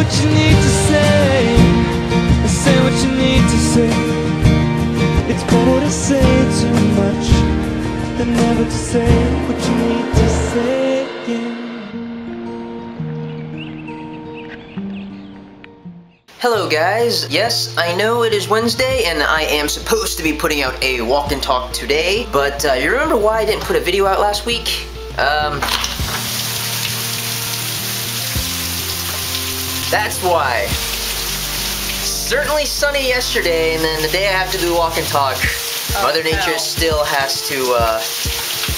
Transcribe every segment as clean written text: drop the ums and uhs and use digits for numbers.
what you need to say. Say what you need to say. It's better to say too much than never to say what you need to say. Hello guys, yes, I know it is Wednesday and I am supposed to be putting out a walk and talk today, but you remember why I didn't put a video out last week? That's why. Certainly sunny yesterday, and then the day I have to do a walk and talk, Mother Nature still has to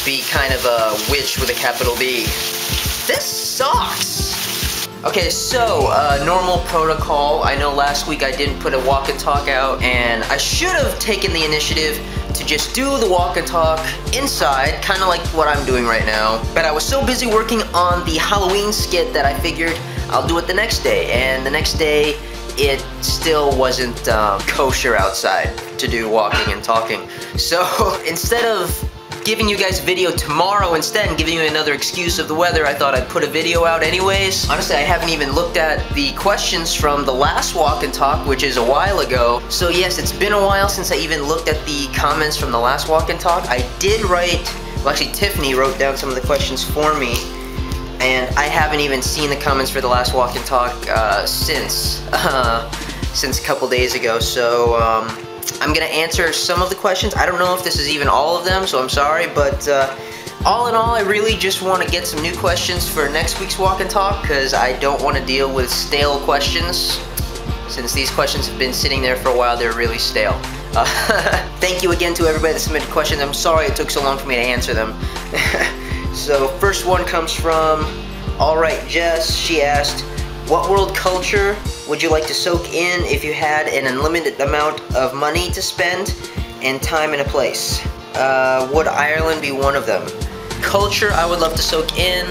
be kind of a witch with a capital B. This sucks! Okay, so, normal protocol. I know last week I didn't put a walk and talk out, and I should have taken the initiative to just do the walk and talk inside, kind of like what I'm doing right now. But I was so busy working on the Halloween skit that I figured I'll do it the next day, and the next day it still wasn't kosher outside to do walking and talking. So instead of giving you guys a video tomorrow instead and giving you another excuse of the weather, I thought I'd put a video out anyways. Honestly, I haven't even looked at the questions from the last walk and talk, which is a while ago. So yes, it's been a while since I even looked at the comments from the last walk and talk. I did write, well actually Tiffany wrote down some of the questions for me, and I haven't even seen the comments for the last walk and talk since a couple days ago. So I'm gonna answer some of the questions. I don't know if this is even all of them, so I'm sorry, but all in all, I really just want to get some new questions for next week's walk and talk, because I don't want to deal with stale questions. Since these questions have been sitting there for a while, they're really stale. Thank you again to everybody that submitted questions. I'm sorry it took so long for me to answer them. So first one comes from Alright Jess. She asked, what world culture would you like to soak in if you had an unlimited amount of money to spend and time and a place? Would Ireland be one of them? Culture I would love to soak in,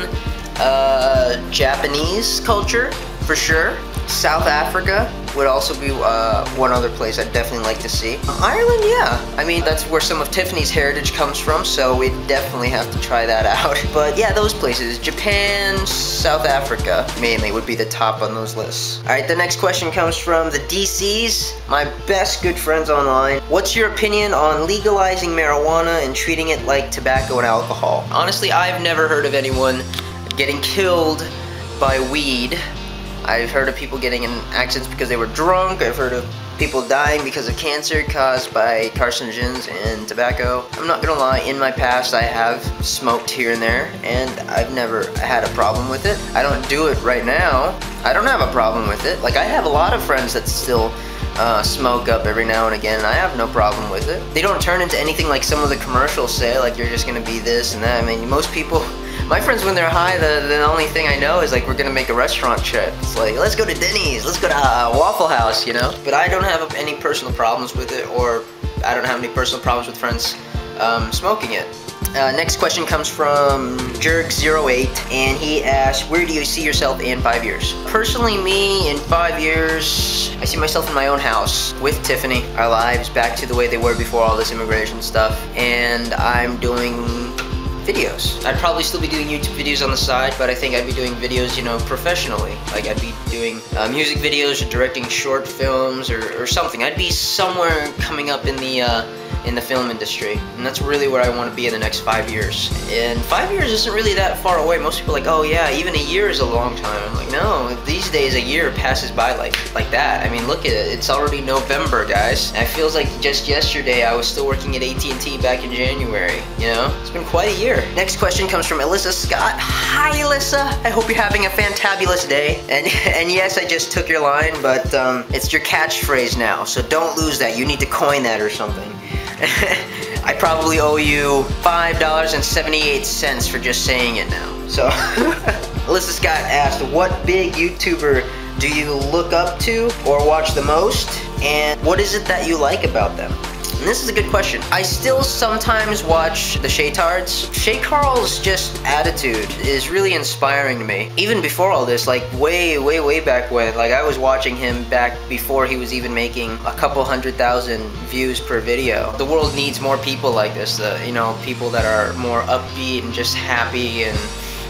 Japanese culture, for sure. South Africa would also be one other place I'd definitely like to see. Ireland, yeah. I mean, that's where some of Tiffany's heritage comes from, so we'd definitely have to try that out. But yeah, those places. Japan, South Africa, mainly, would be the top on those lists. Alright, the next question comes from the DCs, my best good friends online. What's your opinion on legalizing marijuana and treating it like tobacco and alcohol? Honestly, I've never heard of anyone getting killed by weed. I've heard of people getting in accidents because they were drunk. I've heard of people dying because of cancer caused by carcinogens and tobacco. I'm not gonna lie, in my past I have smoked here and there, and I've never had a problem with it. I don't do it right now. I don't have a problem with it. Like, I have a lot of friends that still smoke up every now and again, and I have no problem with it. They don't turn into anything like some of the commercials say, like you're just gonna be this and that. I mean, most people, my friends, when they're high, the only thing I know is like, we're gonna make a restaurant trip. It's like, let's go to Denny's, let's go to Waffle House, you know? But I don't have any personal problems with it, or I don't have any personal problems with friends smoking it. Next question comes from Jerg08, and he asked, where do you see yourself in 5 years? Personally, me, in 5 years, I see myself in my own house with Tiffany, our lives back to the way they were before all this immigration stuff, and I'm doing videos. I'd probably still be doing YouTube videos on the side, but I think I'd be doing videos, you know, professionally. Like, I'd be doing music videos or directing short films or something. I'd be somewhere coming up in the film industry, and that's really where I want to be in the next 5 years. And 5 years isn't really that far away. Most people are like, oh yeah, even a year is a long time. I'm like, no, these days a year passes by like that. I mean, look at it, it's already November, guys. And it feels like just yesterday I was still working at AT&T back in January, you know? It's been quite a year. Next question comes from Alyssa Scott. Hi Alyssa, I hope you're having a fantabulous day. And yes, I just took your line, but it's your catchphrase now, so don't lose that. You need to coin that or something. I probably owe you $5.78 for just saying it now. So, Alyssa Scott asked, what big YouTuber do you look up to or watch the most? And what is it that you like about them? And this is a good question. I still sometimes watch the Shaytards. Shay Carl's just attitude is really inspiring to me. Even before all this, like way back when, like I was watching him back before he was even making a couple 100,000 views per video. The world needs more people like this, you know, people that are more upbeat and just happy and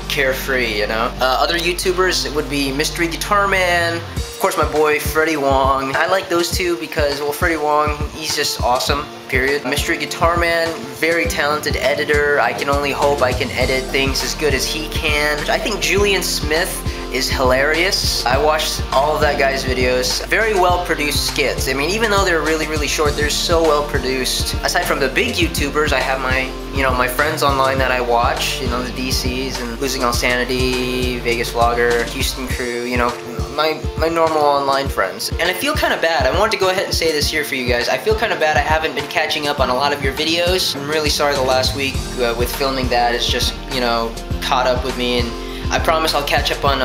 carefree, you know? Other YouTubers would be Mystery Guitar Man, Of course, my boy Freddie Wong. I like those two because, well, Freddie Wong, he's just awesome, period. Mystery Guitar Man, very talented editor. I can only hope I can edit things as good as he can. I think Julian Smith is hilarious. I watched all of that guy's videos. Very well produced skits. I mean, even though they're really, really short, they're so well produced. Aside from the big YouTubers, I have my, my friends online that I watch, the DCs and Losing All Sanity, Vegas Vlogger, Houston Crew, my normal online friends. And I feel kind of bad. I wanted to go ahead and say this here for you guys. I feel kind of bad I haven't been catching up on a lot of your videos. I'm really sorry the last week with filming that. It's just, caught up with me, and I promise I'll catch up on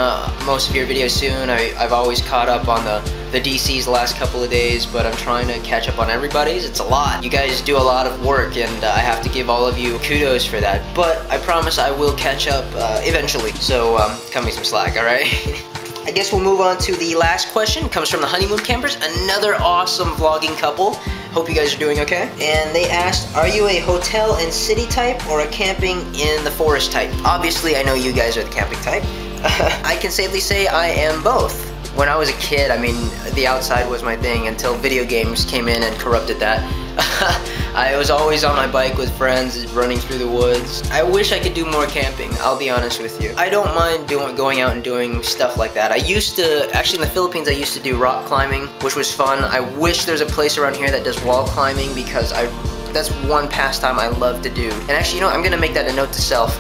most of your videos soon. I've always caught up on the DCs the last couple of days, but I'm trying to catch up on everybody's. It's a lot. You guys do a lot of work, and I have to give all of you kudos for that. But I promise I will catch up eventually. So cut me some slack, alright? I guess we'll move on to the last question. It comes from the Honeymoon Campers, another awesome vlogging couple. Hope you guys are doing okay. And they asked, are you a hotel and city type or a camping in the forest type? Obviously, I know you guys are the camping type. I can safely say I am both. When I was a kid, the outside was my thing until video games came in and corrupted that. I was always on my bike with friends, running through the woods. I wish I could do more camping, I'll be honest with you. I don't mind going out and doing stuff like that. Actually in the Philippines, I used to do rock climbing, which was fun. I wish there's a place around here that does wall climbing because that's one pastime I love to do. And actually, I'm gonna make that a note to self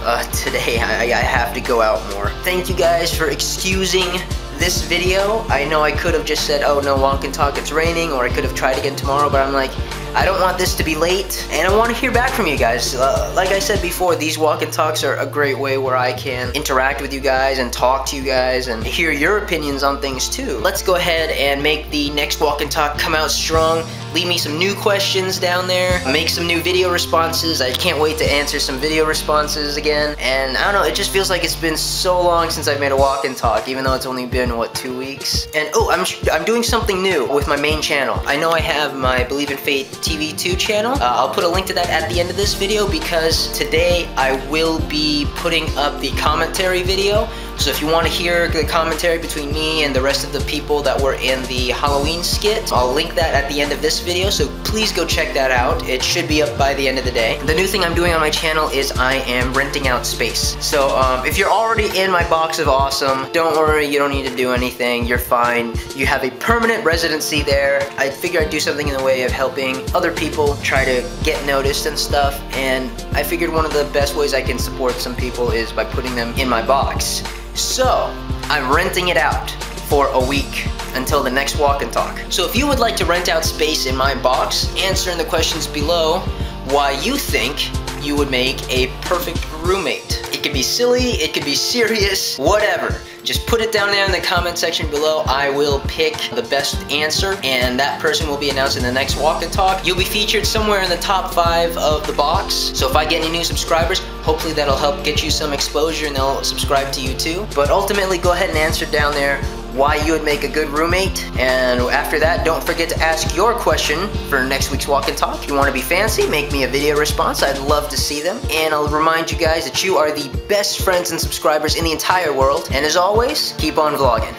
today. I have to go out more. Thank you guys for excusing this video. I know I could have just said, oh no, walk and talk, it's raining, or I could have tried again tomorrow, but I'm like, I don't want this to be late, and I want to hear back from you guys. Like I said before, these walk and talks are a great way where I can interact with you guys and talk to you guys and hear your opinions on things too. Let's go ahead and make the next walk and talk come out strong. Leave me some new questions down there. Make some new video responses. I can't wait to answer some video responses again. And I don't know, it just feels like it's been so long since I've made a walk and talk, even though it's only been, what, 2 weeks? And oh, I'm doing something new with my main channel. I know I have my BelieveInFate TV2 channel. I'll put a link to that at the end of this video because today I will be putting up the commentary video. So if you want to hear the commentary between me and the rest of the people that were in the Halloween skit, I'll link that at the end of this video, so please go check that out. It should be up by the end of the day. The new thing I'm doing on my channel is I am renting out space. So if you're already in my box of awesome, don't worry, you don't need to do anything, you're fine. You have a permanent residency there. I figured I'd do something in the way of helping other people try to get noticed and stuff, and I figured one of the best ways I can support some people is by putting them in my box. So, I'm renting it out for a week until the next walk and talk. So if you would like to rent out space in my box, answer in the questions below why you think you would make a perfect roommate. It could be silly, it could be serious, whatever. Just put it down there in the comment section below. I will pick the best answer, and that person will be announced in the next walk and talk. You'll be featured somewhere in the top 5 of the box. So if I get any new subscribers, hopefully that'll help get you some exposure and they'll subscribe to you too. But ultimately, go ahead and answer down there why you would make a good roommate. And after that, don't forget to ask your question for next week's walk and talk. If you want to be fancy, make me a video response. I'd love to see them. And I'll remind you guys that you are the best friends and subscribers in the entire world. And as always, keep on vlogging.